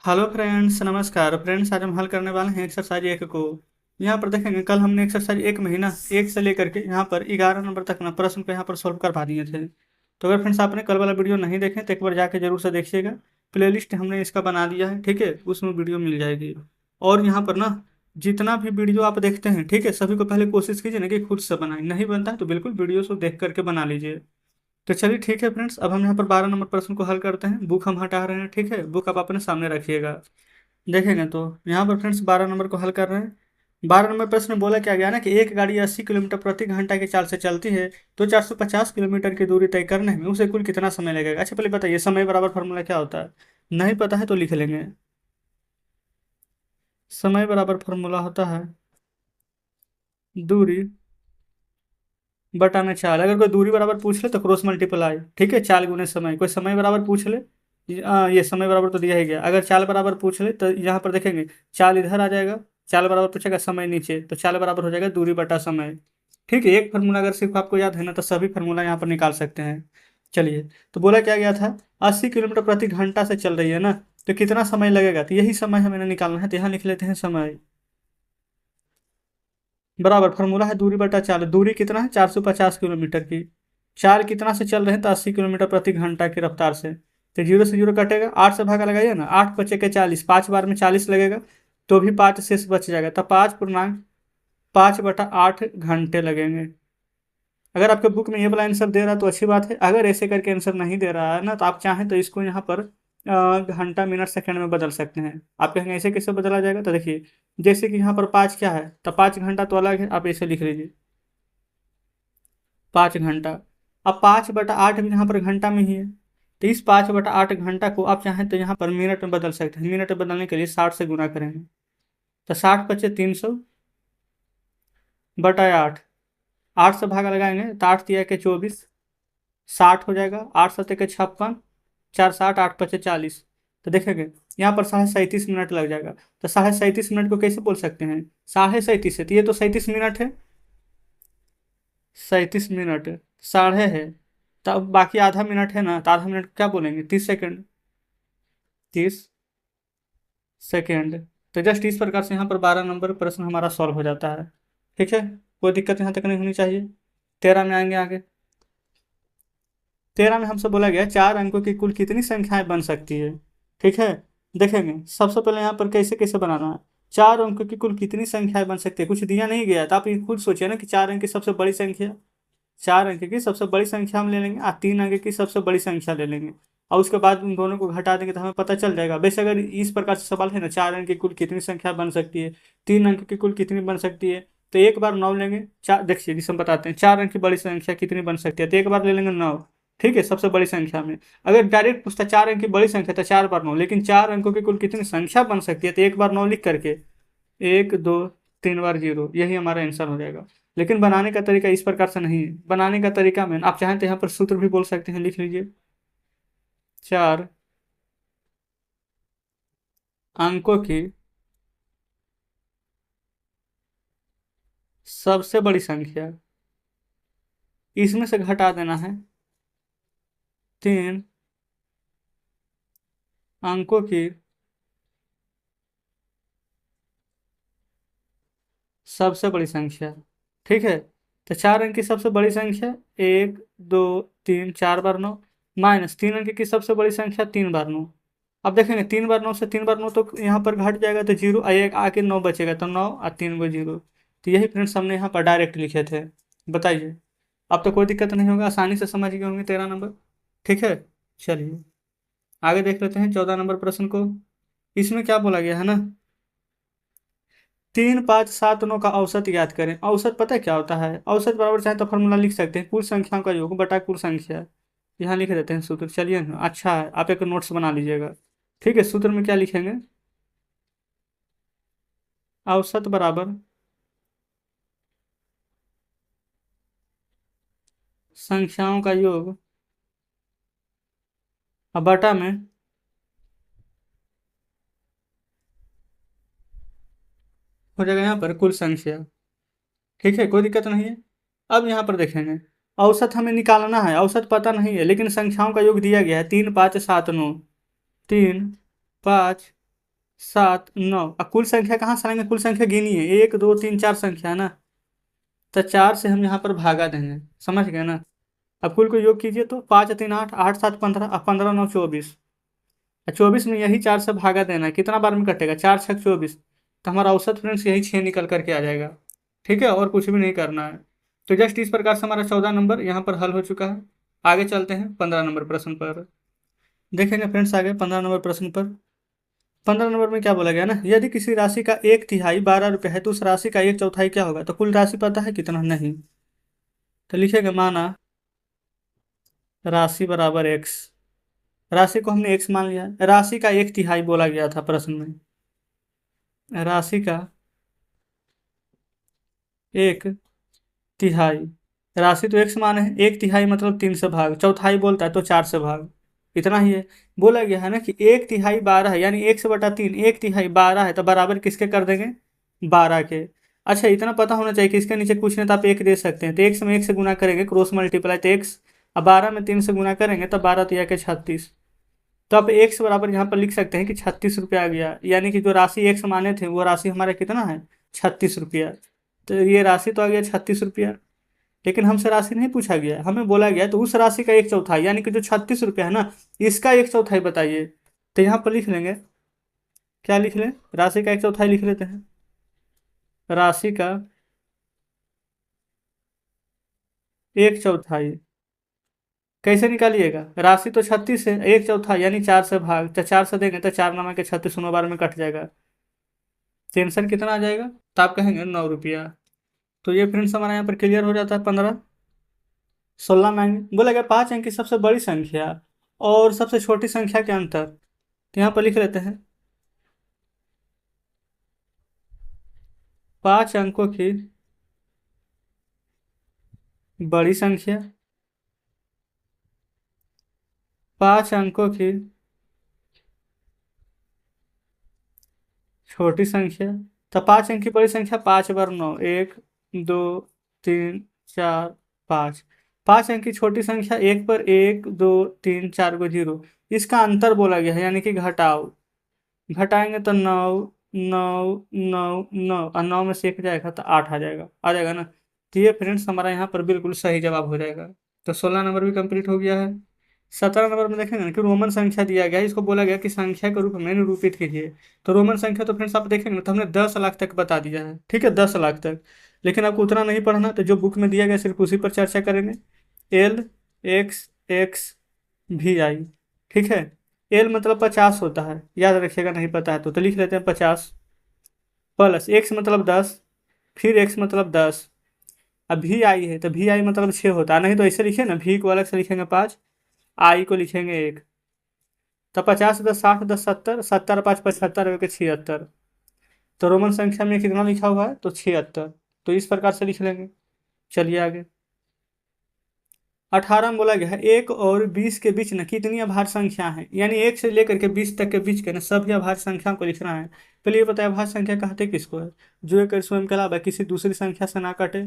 Hello friends, नमस्कार friends. आज हम हल करने वाले हैं एक्सरसाइज एक को। यहाँ पर देखेंगे, कल हमने एक्सरसाइज एक महीना एक से लेकर के यहाँ पर 11 नंबर तक ना प्रश्न को यहाँ पर सॉल्व करवा दिए थे। तो अगर फ्रेंड्स आपने कल वाला वीडियो नहीं देखे तो एक बार जाके जरूर से देखिएगा। प्लेलिस्ट हमने इसका बना दिया है, ठीक है, उसमें वीडियो मिल जाएगी। और यहाँ पर ना जितना भी वीडियो आप देखते हैं, ठीक है, सभी को पहले कोशिश कीजिए ना कि खुद से बनाए। नहीं बनता है तो बिल्कुल वीडियो को देख करके बना लीजिए। तो चलिए ठीक है फ्रेंड्स, अब हम यहाँ पर 12 नंबर प्रश्न को हल करते हैं। बुक हम हटा रहे हैं, ठीक है, बुक आप अपने सामने रखिएगा। देखेंगे तो यहाँ पर फ्रेंड्स 12 नंबर को हल कर रहे हैं। 12 नंबर प्रश्न में बोला क्या गया ना कि एक गाड़ी 80 किलोमीटर प्रति घंटा की चाल से चलती है तो 450 किलोमीटर की दूरी तय करने में उसे कुल कितना समय लगेगा। अच्छा, पहले बताइए समय बराबर फार्मूला क्या होता है। नहीं पता है तो लिख लेंगे। समय बराबर फार्मूला होता है दूरी बटाना चाल। अगर कोई दूरी बराबर पूछ ले तो क्रॉस मल्टीप्लाई, ठीक है, चाल गुने समय। कोई समय बराबर पूछ ले, ये समय बराबर तो दिया ही गया। अगर चाल बराबर पूछ ले तो यहाँ पर देखेंगे चाल इधर आ जाएगा, चाल बराबर पूछेगा समय नीचे, तो चाल बराबर हो जाएगा दूरी बटा समय। ठीक है, एक फार्मूला अगर सिर्फ आपको याद है ना तो सभी फार्मूला यहाँ पर निकाल सकते हैं। चलिए, तो बोला क्या गया था, 80 किलोमीटर प्रति घंटा से चल रही है ना, तो कितना समय लगेगा, तो यही समय हमें निकालना है। तो यहाँ लिख लेते हैं समय बराबर फार्मूला है दूरी बटा चाल। दूरी कितना है, 450 किलोमीटर की। चाल कितना से चल रहे हैं, तो 80 किलोमीटर प्रति घंटा की रफ्तार से। तो जीरो से जीरो कटेगा, 8 से भागा लगाइए ना, 8 बचे के 40, 5 बार में 40 लगेगा, तो भी 5 शेष बच जाएगा। तो 5.5/8 घंटे लगेंगे। अगर आपके बुक में ये वाला आंसर दे रहा है तो अच्छी बात है। अगर ऐसे करके आंसर नहीं दे रहा है ना, तो आप चाहें तो इसको यहाँ पर घंटा मिनट सेकंड में बदल सकते हैं। आप कहेंगे ऐसे कैसे बदला जाएगा, तो देखिए, जैसे कि यहाँ पर 5 क्या है, तो 5 घंटा तो अलग है, आप ऐसे लिख लीजिए 5 घंटा। अब 5/8 भी यहाँ पर घंटा में ही है, तो इस 5/8 घंटा को आप चाहें तो यहाँ पर मिनट में बदल सकते हैं। मिनट में बदलने के लिए 60 से गुना करेंगे, तो 60 × 300/8। 8 से भागा लगाएंगे तो 8×3 = 24, 60 हो जाएगा। 8×7 = 56, 4×7 = 8×5 = 40। तो देखेंगे यहाँ पर 37.5 मिनट लग जाएगा। तो 37.5 मिनट को कैसे बोल सकते हैं, 37.5 है तो ये तो 37 मिनट है, 37 मिनट साढ़े है, तब बाकी आधा मिनट है ना, तो आधा मिनट क्या बोलेंगे, 30 सेकेंड। 30 सेकेंड। तो जस्ट इस प्रकार से यहाँ पर 12 नंबर प्रश्न हमारा सॉल्व हो जाता है। ठीक है, कोई दिक्कत यहाँ तक नहीं होनी चाहिए। 13 में आएंगे आगे। 13 में हमसे बोला गया 4 अंकों की कुल कितनी संख्याएं बन सकती है। ठीक है, देखेंगे सबसे पहले यहाँ पर कैसे कैसे बनाना है। 4 अंकों की कुल कितनी संख्याएं बन सकती है, कुछ दिया नहीं गया, तो आप ये खुद सोचिए ना कि 4 अंक की सबसे बड़ी संख्या, 4 अंक की सबसे बड़ी संख्या हम ले लेंगे और 3 अंक की सबसे बड़ी संख्या ले लेंगे, और उसके बाद उन दोनों को घटा देंगे तो हमें पता चल जाएगा। वैसे अगर इस प्रकार से सवाल है ना, 4 अंक की कुल कितनी संख्या बन सकती है, 3 अंक की कुल कितनी बन सकती है, तो एक बार 9 लेंगे। चार देखिए जिसे हम बताते हैं 4 अंक की बड़ी संख्या कितनी बन सकती है, तो एक बार ले लेंगे 9। ठीक है, सबसे बड़ी संख्या में। अगर डायरेक्ट पूछता 4 अंक की बड़ी संख्या तो 4 बार 9, लेकिन 4 अंकों की कुल कितनी संख्या बन सकती है तो एक बार 9 लिख करके 1 2 3 बार 0, यही हमारा आंसर हो जाएगा। लेकिन बनाने का तरीका इस प्रकार से नहीं है। बनाने का तरीका में आप चाहें तो यहाँ पर सूत्र भी बोल सकते हैं, लिख लीजिए। 4 अंकों की सबसे बड़ी संख्या, इसमें से घटा देना है 3 अंकों की सबसे बड़ी संख्या। ठीक है, तो 4 अंक की सबसे बड़ी संख्या 1 2 3, 4 बार 9, माइनस 3 अंक की सबसे बड़ी संख्या 3 बार 9। अब देखेंगे 3 बार 9 से 3 बार 9 तो यहाँ पर घट जाएगा, तो जीरो एक आके 9 बचेगा, तो 9 और 3 को 0। तो यही फ्रेंड्स हमने यहाँ पर डायरेक्ट लिखे थे। बताइए, अब तो कोई दिक्कत नहीं होगा, आसानी से समझ गए होंगे 13 नंबर। ठीक है, चलिए आगे देख लेते हैं 14 नंबर प्रश्न को। इसमें क्या बोला गया है ना, 3 5 7 9 का औसत ज्ञात करें। औसत पता है क्या होता है, औसत बराबर चाहे तो फॉर्मूला लिख सकते हैं, कुल संख्याओं का योग बटा कुल संख्या। यहाँ लिख देते हैं सूत्र। चलिए ना, अच्छा है, आप एक नोट्स बना लीजिएगा। ठीक है, सूत्र में क्या लिखेंगे, औसत बराबर संख्याओं का योग और बटा में हो जाएगा यहाँ पर कुल संख्या। ठीक है, कोई दिक्कत नहीं है। अब यहाँ पर देखेंगे, औसत हमें निकालना है, औसत पता नहीं है लेकिन संख्याओं का योग दिया गया है 3 5 7 9। 3 5 7 9। अब कुल संख्या कहाँ से आएंगे, कुल संख्या गिनी है, 1 2 3 4 संख्या है ना, तो 4 से हम यहाँ पर भागा देंगे, समझ गए ना। अब कुल को योग कीजिए तो 5 3 8, 8 7 15, अब 15 9 24, 24 में यही 4 से भागा देना है, कितना बार में कटेगा, 4 6 24, तो हमारा औसत फ्रेंड्स यही 6 निकल करके आ जाएगा। ठीक है, और कुछ भी नहीं करना है। तो जस्ट इस प्रकार से हमारा 14 नंबर यहाँ पर हल हो चुका है। आगे चलते हैं 15 नंबर प्रश्न पर। देखेंगे फ्रेंड्स आगे 15 नंबर प्रश्न पर। 15 नंबर में क्या बोला गया ना, यदि किसी राशि का 1/3 12 रुपये है तो उस राशि का 1/4 क्या होगा। तो कुल राशि पता है कितना, नहीं, तो लिखेगा माना राशि बराबर एक्स। राशि को हमने एक्स मान लिया है। राशि का 1/3 बोला गया था प्रश्न में, राशि का 1/3। राशि तो एक्स माने है, 1/3 मतलब 3 से भाग, चौथाई बोलता है तो 4 से भाग, इतना ही है। बोला गया है ना कि 1/3 12 है, यानी 1/3, 1/3 12 है, तो बराबर किसके कर देंगे, 12 के। अच्छा, इतना पता होना चाहिए कि इसके नीचे कुछ नहीं तो आप एक दे सकते हैं, तो एक्स में 1 से गुना करेंगे, क्रॉस मल्टीप्लाई तो एक्स, अब 12 में 3 से गुना करेंगे तो 12 तिया के 36। तो आप एक्स बराबर यहाँ पर लिख सकते हैं कि 36 रुपया आ गया, यानी कि जो राशि एक्स माने थे वो राशि हमारा कितना है, 36 रुपया। तो ये राशि तो आ गया 36 रुपया, लेकिन हमसे राशि नहीं पूछा गया है, हमें बोला गया है तो उस राशि का 1/4, यानी कि जो 36 रुपया है ना, इसका 1/4 बताइए। तो यहाँ पर लिख लेंगे, क्या लिख लें, राशि का 1/4 लिख लेते हैं। राशि का 1/4 कैसे निकालिएगा, राशि तो 36 है, 1/4 यानी 4 से भाग, तो 4 से देंगे तो 4 नामा के 36, 9 बार में कट जाएगा, टेंशन कितना आ जाएगा, तो आप कहेंगे 9 रुपया। तो ये फ्रेंड्स हमारा यहाँ पर क्लियर हो जाता है। 15 16 में आएंगे, बोला गया 5 अंक की सबसे बड़ी संख्या और सबसे छोटी संख्या के अंतर, तो यहाँ पर लिख लेते हैं 5 अंकों की बड़ी संख्या, 5 अंकों की छोटी संख्या। तो 5 अंक की बड़ी संख्या, 5 बार 9, 1 2 3 4 5। 5 अंक की छोटी संख्या, 1 पर 1 2 3 4 को 0, इसका अंतर बोला गया है, यानी कि घटाओ। घटाएंगे तो 9 9 9 9, और 9 में से 1 जाएगा तो 8 आ जाएगा ना। तो ये फ्रेंड्स हमारा यहाँ पर बिल्कुल सही जवाब हो जाएगा। तो 16 नंबर भी कंप्लीट हो गया है। 17 नंबर में देखेंगे ना कि रोमन संख्या दिया गया है, इसको बोला गया कि संख्या के रूप में निरूपित कीजिए। तो रोमन संख्या तो फ्रेंड्स आप देखेंगे ना, तो हमने 10 लाख तक बता दिया है, ठीक है, 10 लाख तक। लेकिन आपको उतना नहीं पढ़ना, तो जो बुक में दिया गया सिर्फ उसी पर चर्चा करेंगे। एल एक्स एक्स भी आई, ठीक है। एल मतलब 50 होता है, याद रखिएगा, नहीं पता है तो लिख लेते हैं 50, प्लस एक्स मतलब 10, फिर एक्स मतलब 10, अब भी आई है तो भी आई मतलब 6 होता है, नहीं तो ऐसे लिखिए ना, भी को अलग से लिखेंगे 5, आई को लिखेंगे 1। तो 50 10 60 10 70, 70 5 75 के 76। तो रोमन संख्या में कितना लिखा हुआ है, तो 76। तो इस प्रकार से लिख लेंगे। चलिए आगे। 18 में बोला गया है 1 और 20 के बीच न कितनी अभाज्य संख्या है, यानी 1 से लेकर के 20 तक के बीच के ना सभी अभाज्य संख्या को लिखना है। पहले ये बताया अभाज्य संख्या कहते किसको है, जो एक और स्वयं के अलावा किसी दूसरी संख्या से ना कटे,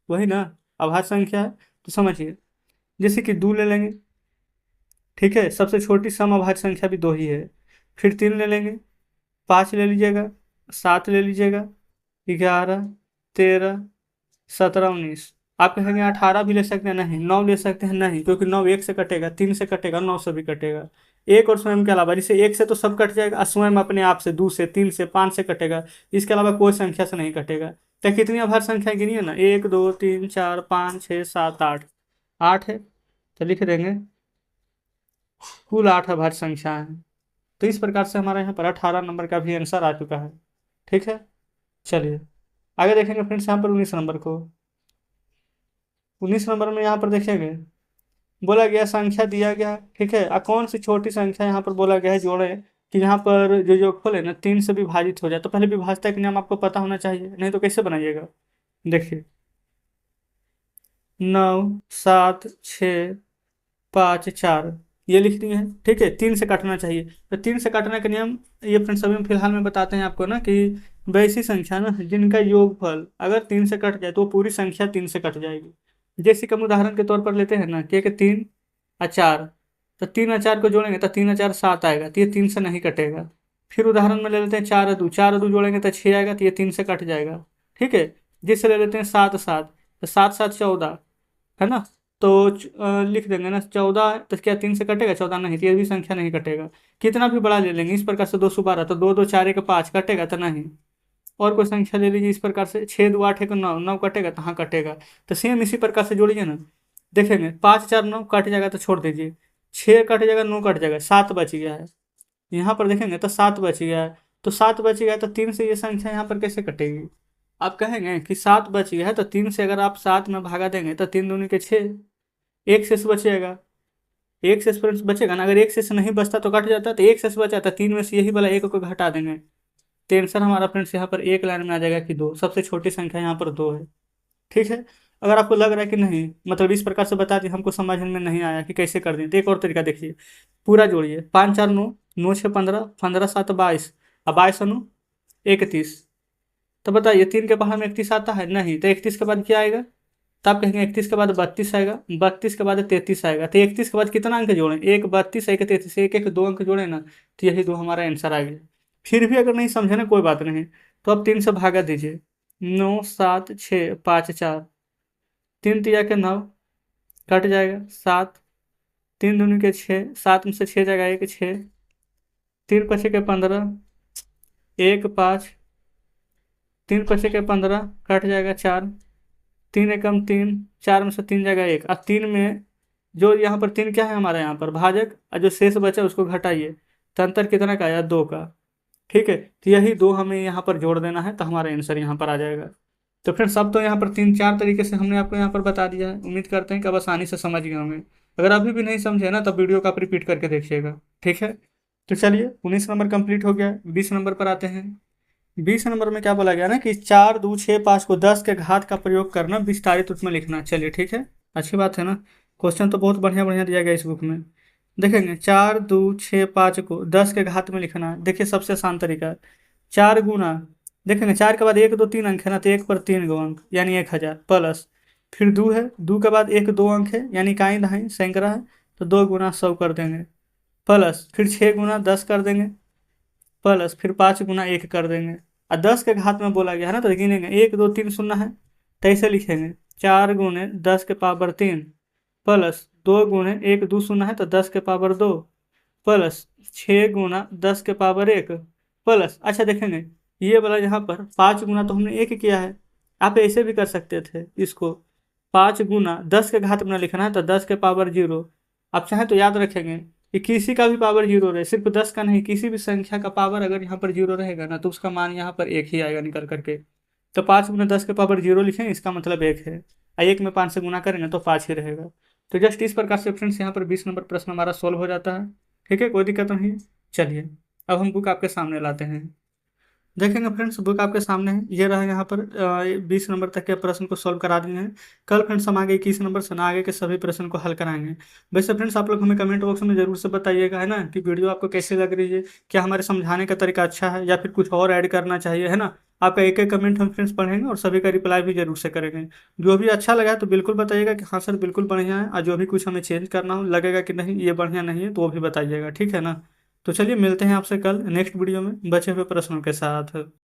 वही ना अभाज्य संख्या है। तो समझिए, जैसे कि 2 ले लेंगे, ठीक है, सबसे छोटी सम अभाज्य संख्या भी 2 ही है। फिर 3 ले लेंगे, 5 ले लीजिएगा, 7 ले लीजिएगा, 11 13 17 19। आप कहेंगे 18 भी ले सकते हैं, नहीं। 9 ले सकते हैं, नहीं, क्योंकि 9 1 से कटेगा, 3 से कटेगा, 9 से भी कटेगा। एक और स्वयं के अलावा, जैसे 1 से तो सब कट जाएगा, और स्वयं अपने आप से 2 से 3 से 5 से कटेगा, इसके अलावा कोई संख्या से नहीं कटेगा। तो कितनी अभाज्य संख्या गिनिए ना, 1 2 3 4 5 6 7 8, 8 है, तो लिख देंगे कुल 8 अभाज्य संख्या है। तो इस प्रकार से हमारे यहाँ पर 18 नंबर का भी आंसर आ चुका है, ठीक है। चलिए आगे देखेंगे फ्रेंड्स यहाँ पर 19 नंबर को। 19 नंबर में यहाँ पर देखेंगे, बोला गया संख्या दिया गया, ठीक है, कौन सी छोटी संख्या यहाँ पर बोला गया है जोड़े, कि यहाँ पर जो योगफल है ना 3 से विभाजित हो जाए। तो पहले विभाजता के नियम आपको पता होना चाहिए, नहीं तो कैसे बनाइएगा। देखिए 9 7 6 5 4, ये लिख दिए हैं, ठीक है। 3 से काटना चाहिए, तो 3 से काटने का नियम ये फ्रेंड्स अभी हम फिलहाल में बताते हैं आपको ना, कि वैसी संख्या ना जिनका योगफल अगर 3 से कट जाए तो वो पूरी संख्या 3 से कट जाएगी। जैसे कि हम उदाहरण के तौर पर लेते हैं ना, कि 3 और 4, तो 3 और 4 को जोड़ेंगे तो 3 और 4 7 आएगा, तो ये 3 से नहीं कटेगा, फिर उदाहरण में ले लेते हैं 4 और 2 जोड़ेंगे तो 6 आएगा, तो ये 3 से कट जाएगा। ठीक है। जिससे ले लेते हैं 7 7, तो 7 7 14, है ना। तो लिख देंगे ना 14, तो क्या 3 से कटेगा? 14 नहीं, तो ये भी संख्या नहीं कटेगा। कितना भी बड़ा ले लेंगे इस प्रकार से, 212, तो 2 2 4 1 5 कटेगा तो नहीं। और कोई संख्या ले लीजिए इस प्रकार से, 6 2 8 1 9, 9 कटेगा तो हाँ कटेगा। तो सेम इसी प्रकार से जोड़िए ना, देखेंगे 5 4 9 कट जाएगा तो छोड़ दीजिए, 6 कट जाएगा, 9 कट जाएगा, 7 बच गया है। यहाँ पर देखेंगे तो 7 बच गया है। तो 7 बच गया है, तो 3 से ये संख्या यहाँ पर कैसे कटेगी? आप कहेंगे कि 7 बच गया है, तो 3 से अगर आप 7 में भागा देंगे तो 3 दूनी के 6, एक शेष बचेगा। एक शेष फ्रेंड्स बचेगा ना, अगर एक शेष नहीं बचता तो कट जाता, तो एक शेष बचा था, 3 में से यही वाला एक को घटा देंगे। तो आंसर हमारा फ्रेंड्स यहाँ पर एक लाइन में आ जाएगा कि 2, सबसे छोटी संख्या यहाँ पर 2 है। ठीक है। अगर आपको लग रहा है कि नहीं, मतलब इस प्रकार से बता दिए, हमको समझ में नहीं आया कि कैसे कर दें, तो एक और तरीका देखिए, पूरा जोड़िए, 5 4 9, 9 6 15, 15 7 22, अब 22 9 31। तो बताइए 3 के पहाड़ में 31 आता है? नहीं। तो 31 के बाद क्या आएगा? तो आप कहेंगे 31 के बाद 32 आएगा, 32 के बाद 33 आएगा। तो 31 के बाद कितना अंक जोड़ें? एक 32, एक 33, एक एक 2 अंक जोड़े ना, तो यही 2 हमारा आंसर आ गया। फिर भी अगर नहीं समझे ना, कोई बात नहीं, तो आप 3 से भागा दीजिए, 9 7 6 5 4, 3 3 के 9, कट जाएगा 7, 3 दूनी के 6, 7 में से 6 जाएगा, एक 6, 3 5 के 15, एक 5, 3 5 के 15, कट जाएगा 4, 3 एकम 3, 4 में से 3 जाएगा एक, और 3 में जो यहाँ पर 3 क्या है हमारा यहाँ पर भाजक, और जो शेष बचा उसको घटाइए, तो अंतर कितना का आया? 2 का। ठीक है। तो यही 2 हमें यहाँ पर जोड़ देना है, तो हमारा आंसर यहाँ पर आ जाएगा। तो फ्रेंड्स सब तो यहाँ पर 3 4 तरीके से हमने आपको यहाँ पर बता दिया है, उम्मीद करते हैं कि अब आसानी से समझ गए होंगे। अगर अभी भी नहीं समझे ना, तो वीडियो को आप रिपीट करके देखिएगा। ठीक है। तो चलिए 19 नंबर कंप्लीट हो गया, 20 नंबर पर आते हैं। 20 नंबर में क्या बोला गया ना कि 4 2 6 5 को 10 के घात का प्रयोग करना, विस्तारित रूप में लिखना। चलिए ठीक है, अच्छी बात है ना। क्वेश्चन तो बहुत बढ़िया बढ़िया दिया गया इस बुक में। देखेंगे 4 2 6 5 को 10 के घात में लिखना है। देखिए सबसे आसान तरीका, 4 गुना, देखेंगे 4 के बाद 1 2 3 अंक है ना, तो 1 पर 3 गो अंक यानी 1000, प्लस फिर 2 है, 2 के बाद 1 2 अंक है यानी काई दहाई सैकड़ा है, तो 2 गुना 100 कर देंगे, प्लस फिर 6 गुना 10 कर देंगे, प्लस फिर 5 गुना 1 कर देंगे। और 10 के घात में बोला गया है ना, तो गिनेंगे 1 2 3 शून्य है, तो ऐसे लिखेंगे 4 गुने 10 के पावर 3, प्लस 2 गुने 1 2 शून्य है तो 10 के पावर 2, प्लस 6 गुना 10 के पावर 1, प्लस अच्छा देखेंगे ये वाला यहाँ पर 5 गुना तो हमने 1 किया है, आप ऐसे भी कर सकते थे इसको, 5 गुना 10 के घात में लिखना है तो 10 के पावर 0। आप चाहें तो याद रखेंगे कि किसी का भी पावर 0 रहे, सिर्फ 10 का नहीं, किसी भी संख्या का पावर अगर यहाँ पर 0 रहेगा ना, तो उसका मान यहाँ पर 1 ही आएगा निकल करके। तो 5 गुना 10 के पावर 0 लिखें, इसका मतलब 1 है, और 1 में 5 से गुना करेंगे तो 5 ही रहेगा। तो जस्ट इस प्रकार से फ्रेंड्स यहाँ पर 20 नंबर प्रश्न हमारा सोल्व हो जाता है। ठीक है, कोई दिक्कत नहीं। चलिए अब हम बुक आपके सामने लाते हैं। देखेंगे फ्रेंड्स बुक आपके सामने है, ये रहा यहाँ पर 20 नंबर तक के प्रश्न को सॉल्व करा दिए हैं। कल फ्रेंड्स हम आगे 21 नंबर से ना आगे के सभी प्रश्न को हल कराएंगे। वैसे फ्रेंड्स आप लोग हमें कमेंट बॉक्स में जरूर से बताइएगा, है ना, कि वीडियो आपको कैसे लग रही है, क्या हमारे समझाने का तरीका अच्छा है या फिर कुछ और ऐड करना चाहिए, है ना। आपका एक एक कमेंट हम फ्रेंड्स पढ़ेंगे और सभी का रिप्लाई भी जरूर से करेंगे। जो भी अच्छा लगा है तो बिल्कुल बताइएगा कि हाँ सर बिल्कुल बढ़िया है, और जो भी कुछ हमें चेंज करना हो, लगेगा कि नहीं ये बढ़िया नहीं है, तो वो भी बताइएगा। ठीक है ना। तो चलिए मिलते हैं आपसे कल नेक्स्ट वीडियो में बचे हुए प्रश्नों के साथ।